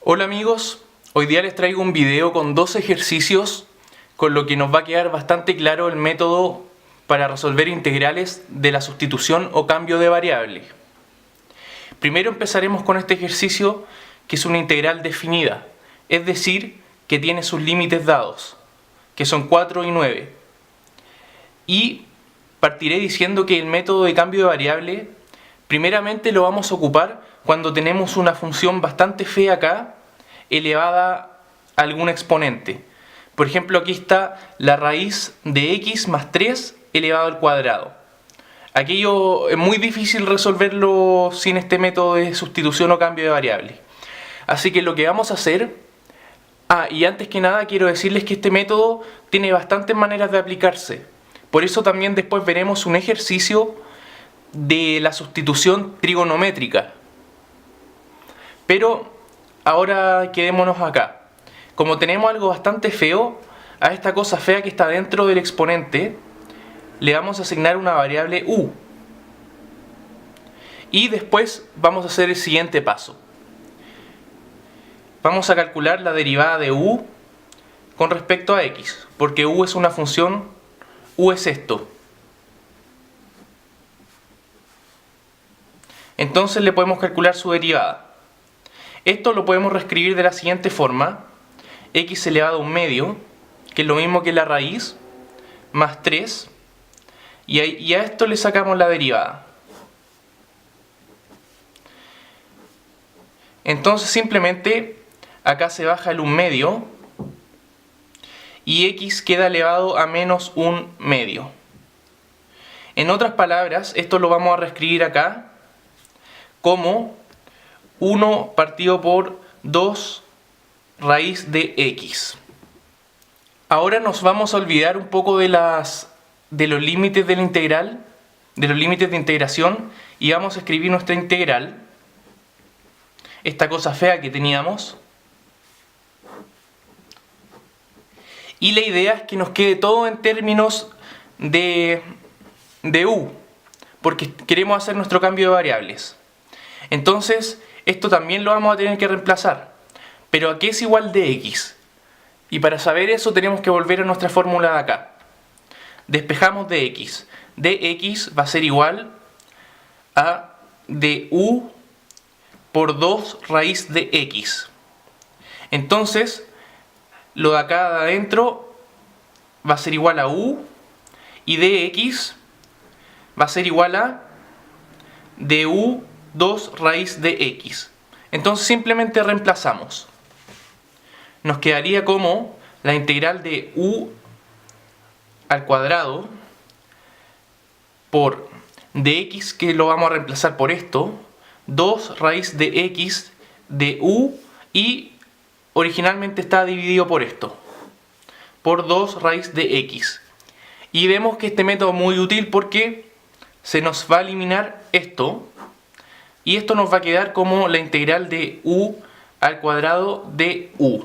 Hola amigos, hoy día les traigo un video con dos ejercicios con lo que nos va a quedar bastante claro el método para resolver integrales de la sustitución o cambio de variable. Primero empezaremos con este ejercicio que es una integral definida, es decir, que tiene sus límites dados, que son 4 y 9. Y partiré diciendo que el método de cambio de variable primeramente lo vamos a ocupar cuando tenemos una función bastante fea acá, elevada a algún exponente. Por ejemplo, aquí está la raíz de x más 3 elevado al cuadrado. Aquello es muy difícil resolverlo sin este método de sustitución o cambio de variable. Así que lo que vamos a hacer... y antes que nada quiero decirles que este método tiene bastantes maneras de aplicarse. Por eso también después veremos un ejercicio de la sustitución trigonométrica. Pero ahora quedémonos acá. Como tenemos algo bastante feo, a esta cosa fea que está dentro del exponente le vamos a asignar una variable u. Y después vamos a hacer el siguiente paso. Vamos a calcular la derivada de u con respecto a x, porque u es una función, u es esto. Entonces le podemos calcular su derivada. Esto lo podemos reescribir de la siguiente forma: x elevado a un medio, que es lo mismo que la raíz, más 3, y a esto le sacamos la derivada. Entonces simplemente acá se baja el 1 medio y x queda elevado a menos 1 medio. En otras palabras, esto lo vamos a reescribir acá como 1 partido por 2 raíz de x. Ahora nos vamos a olvidar un poco de los límites de la integral, de los límites de integración, y vamos a escribir nuestra integral, esta cosa fea que teníamos. Y la idea es que nos quede todo en términos de u, porque queremos hacer nuestro cambio de variables. Entonces, esto también lo vamos a tener que reemplazar. Pero ¿a qué es igual de x? Y para saber eso tenemos que volver a nuestra fórmula de acá. Despejamos de x. Dx va a ser igual a du por 2 raíz de x. Entonces, lo de acá de adentro va a ser igual a u, y dx va a ser igual a du 2 raíz de x. Entonces simplemente reemplazamos. Nos quedaría como la integral de u al cuadrado por dx, que lo vamos a reemplazar por esto, 2 raíz de x de u, y originalmente está dividido por esto, por 2 raíz de x. Y vemos que este método es muy útil porque se nos va a eliminar esto, y esto nos va a quedar como la integral de u al cuadrado de u.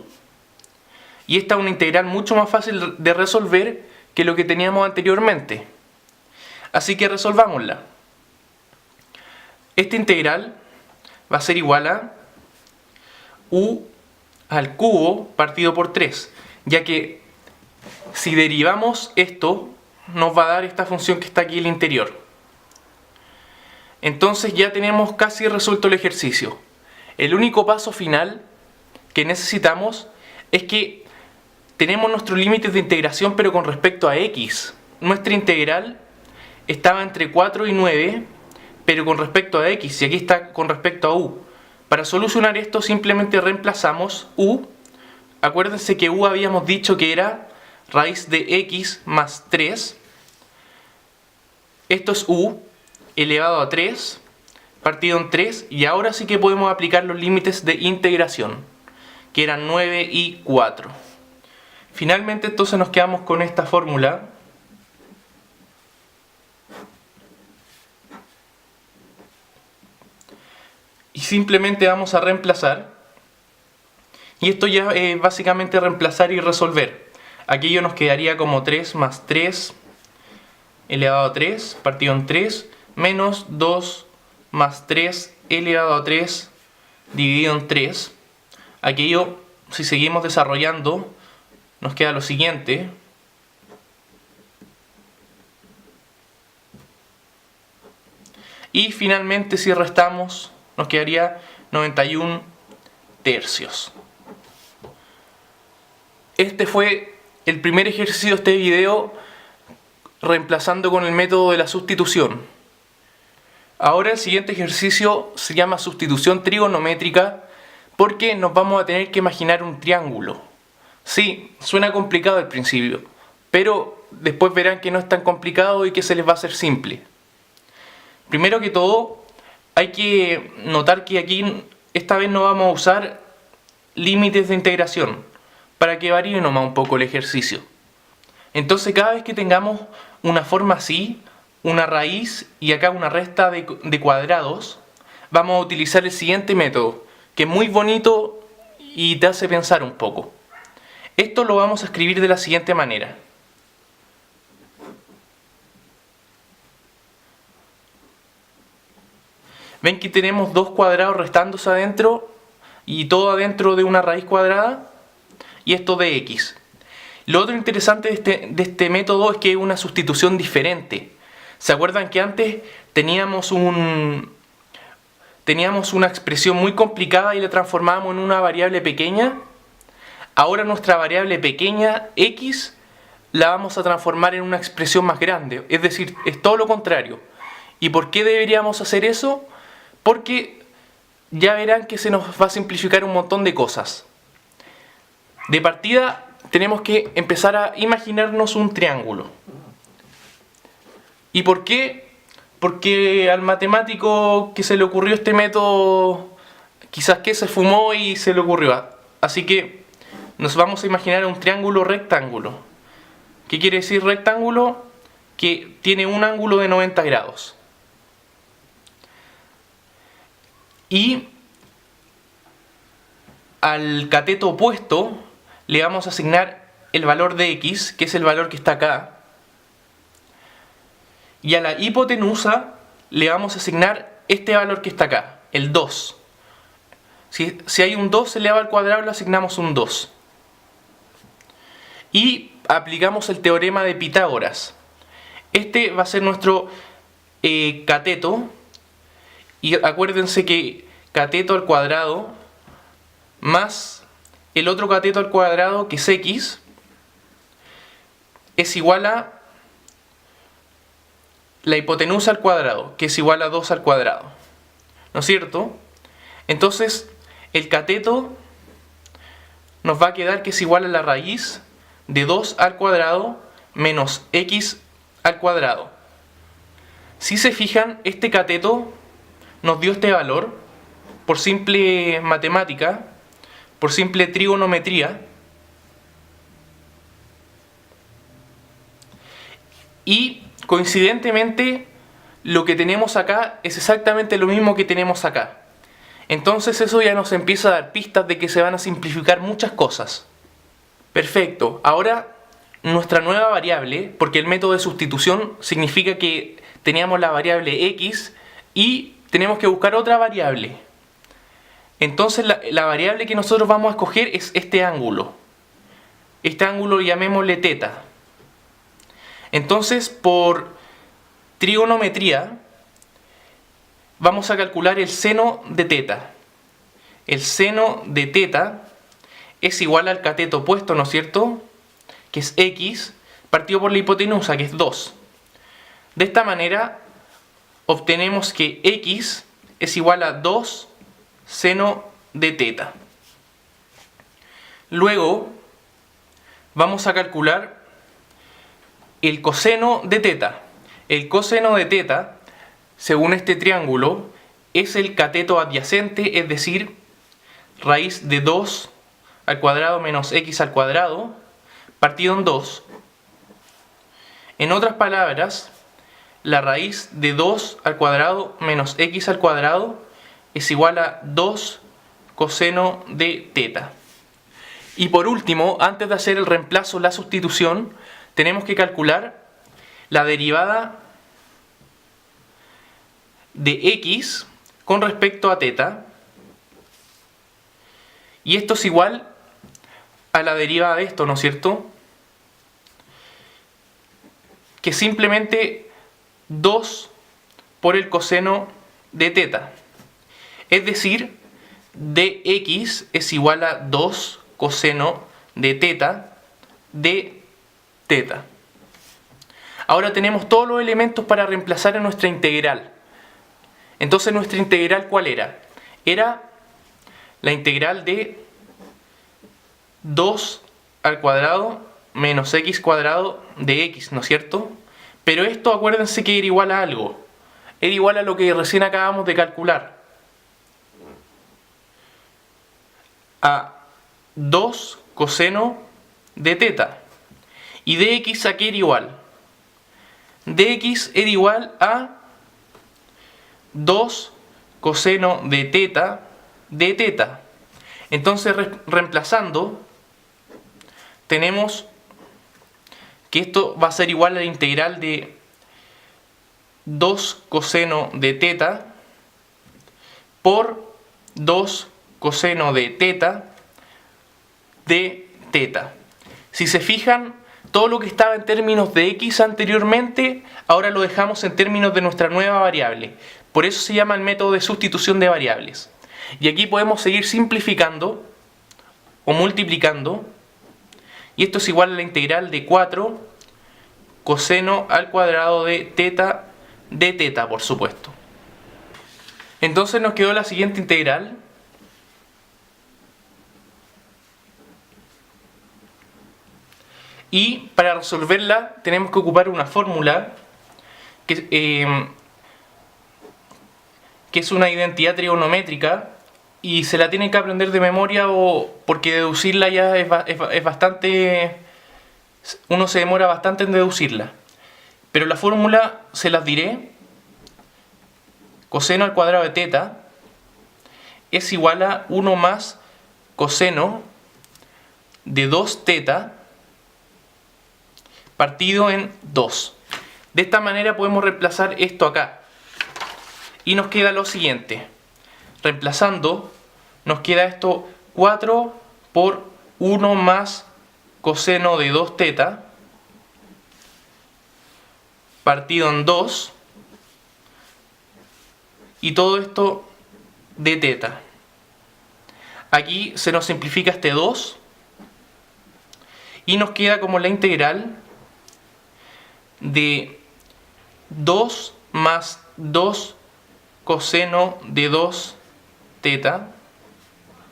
Y esta es una integral mucho más fácil de resolver que lo que teníamos anteriormente. Así que resolvámosla. Esta integral va a ser igual a u al cubo partido por 3, ya que si derivamos esto nos va a dar esta función que está aquí en el interior. Entonces ya tenemos casi resuelto el ejercicio. El único paso final que necesitamos es que tenemos nuestros límites de integración, pero con respecto a x. Nuestra integral estaba entre 4 y 9, pero con respecto a x, y aquí está con respecto a u. Para solucionar esto simplemente reemplazamos u. Acuérdense que u habíamos dicho que era raíz de x más 3. Esto es u elevado a 3 partido en 3, y ahora sí que podemos aplicar los límites de integración, que eran 9 y 4. Finalmente entonces nos quedamos con esta fórmula. Y simplemente vamos a reemplazar. Y esto ya es básicamente reemplazar y resolver. Aquello nos quedaría como 3 más 3 elevado a 3 partido en 3, menos 2 más 3 elevado a 3 dividido en 3. Aquello, si seguimos desarrollando, nos queda lo siguiente. Y finalmente, si restamos, nos quedaría 91 tercios. Este fue el primer ejercicio de este video, reemplazando con el método de la sustitución. Ahora el siguiente ejercicio se llama sustitución trigonométrica, porque nos vamos a tener que imaginar un triángulo. Sí, suena complicado al principio, pero después verán que no es tan complicado y que se les va a hacer simple. Primero que todo, hay que notar que aquí esta vez no vamos a usar límites de integración, para que varíe nomás un poco el ejercicio. Entonces, cada vez que tengamos una forma así, una raíz y acá una resta de cuadrados, vamos a utilizar el siguiente método, que es muy bonito y te hace pensar un poco. Esto lo vamos a escribir de la siguiente manera. ¿Ven que tenemos dos cuadrados restándose adentro y todo adentro de una raíz cuadrada? Y esto de x. Lo otro interesante de este método es que es una sustitución diferente. ¿Se acuerdan que antes teníamos una expresión muy complicada y la transformábamos en una variable pequeña? Ahora nuestra variable pequeña, x, la vamos a transformar en una expresión más grande. Es decir, es todo lo contrario. ¿Y por qué deberíamos hacer eso? Porque ya verán que se nos va a simplificar un montón de cosas. De partida tenemos que empezar a imaginarnos un triángulo. ¿Y por qué? Porque al matemático que se le ocurrió este método, quizás que se fumó y se le ocurrió. Así que nos vamos a imaginar un triángulo rectángulo. ¿Qué quiere decir rectángulo? Que tiene un ángulo de 90 grados. Y al cateto opuesto le vamos a asignar el valor de x, que es el valor que está acá. Y a la hipotenusa le vamos a asignar este valor que está acá, el 2. Si hay un 2 elevado al cuadrado, le asignamos un 2. Y aplicamos el teorema de Pitágoras. Este va a ser nuestro cateto. Y acuérdense que cateto al cuadrado más el otro cateto al cuadrado, que es x, es igual a la hipotenusa al cuadrado, que es igual a 2 al cuadrado. ¿No es cierto? Entonces, el cateto nos va a quedar que es igual a la raíz de 2 al cuadrado menos x al cuadrado. Si se fijan, este cateto nos dio este valor por simple matemática, por simple trigonometría. Y coincidentemente lo que tenemos acá es exactamente lo mismo que tenemos acá. Entonces eso ya nos empieza a dar pistas de que se van a simplificar muchas cosas. Perfecto. Ahora nuestra nueva variable, porque el método de sustitución significa que teníamos la variable x y tenemos que buscar otra variable. Entonces la variable que nosotros vamos a escoger es este ángulo. Este ángulo llamémosle θ. Entonces, por trigonometría, vamos a calcular el seno de θ. El seno de θ es igual al cateto opuesto, ¿no es cierto? Que es x, partido por la hipotenusa, que es 2. De esta manera, obtenemos que x es igual a 2 seno de θ. Luego, vamos a calcular el coseno de θ. El coseno de θ, según este triángulo, es el cateto adyacente, es decir, raíz de 2 al cuadrado menos x al cuadrado, partido en 2. En otras palabras, la raíz de 2 al cuadrado menos x al cuadrado es igual a 2 coseno de θ. Y por último, antes de hacer el reemplazo, la sustitución, tenemos que calcular la derivada de x con respecto a θ. Y esto es igual a la derivada de esto, ¿no es cierto? Que simplemente 2 por el coseno de teta. Es decir, dx es igual a 2 coseno de teta de teta. Ahora tenemos todos los elementos para reemplazar en nuestra integral. Entonces, ¿nuestra integral cuál era? Era la integral de 2 al cuadrado menos x cuadrado de x, ¿no es cierto? Pero esto, acuérdense que era igual a algo. Era igual a lo que recién acabamos de calcular. A 2 coseno de teta. ¿Y dx a qué era igual? Dx era igual a 2 coseno de teta. Entonces, reemplazando, tenemos que esto va a ser igual a la integral de 2 coseno de teta por 2 coseno de teta de teta. Si se fijan, todo lo que estaba en términos de x anteriormente, ahora lo dejamos en términos de nuestra nueva variable. Por eso se llama el método de sustitución de variables. Y aquí podemos seguir simplificando o multiplicando. Y esto es igual a la integral de 4 coseno al cuadrado de teta, por supuesto. Entonces nos quedó la siguiente integral. Y para resolverla tenemos que ocupar una fórmula que es una identidad trigonométrica y se la tienen que aprender de memoria porque deducirla ya es bastante... Uno se demora bastante en deducirla. Pero la fórmula se las diré. Coseno al cuadrado de teta es igual a 1 más coseno de 2 teta partido en 2. De esta manera podemos reemplazar esto acá. Y nos queda lo siguiente. Reemplazando, nos queda esto 4 por 1 más coseno de 2 teta partido en 2. Y todo esto de teta. Aquí se nos simplifica este 2. Y nos queda como la integral de 2 más 2 coseno de 2 teta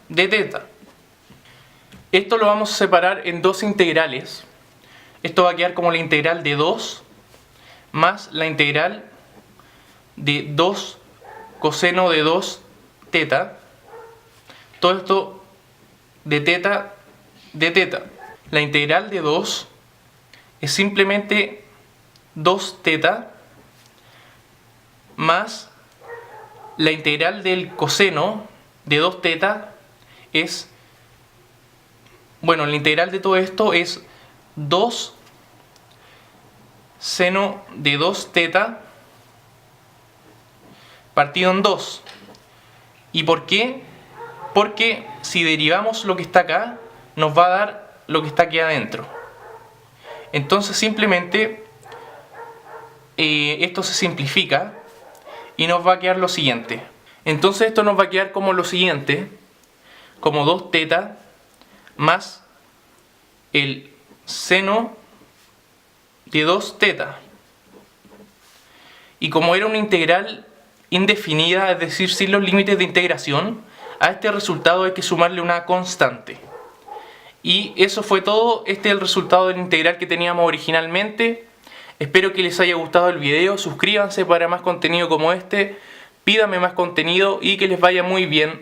de teta. Esto lo vamos a separar en dos integrales. Esto va a quedar como la integral de 2 más la integral de 2 coseno de 2 teta. Todo esto de teta de teta. La integral de 2 es simplemente 2 teta más la integral del coseno de 2 teta es, bueno, la integral de todo esto es 2 seno de 2 teta partido en 2. ¿Y por qué? Porque si derivamos lo que está acá, nos va a dar lo que está aquí adentro. Entonces simplemente esto se simplifica y nos va a quedar lo siguiente. Entonces esto nos va a quedar como lo siguiente, como 2 teta más el seno de 2 teta. Y como era una integral indefinida, es decir, sin los límites de integración, a este resultado hay que sumarle una constante. Y eso fue todo. Este es el resultado de la integral que teníamos originalmente. Espero que les haya gustado el video. Suscríbanse para más contenido como este. Pídanme más contenido y que les vaya muy bien.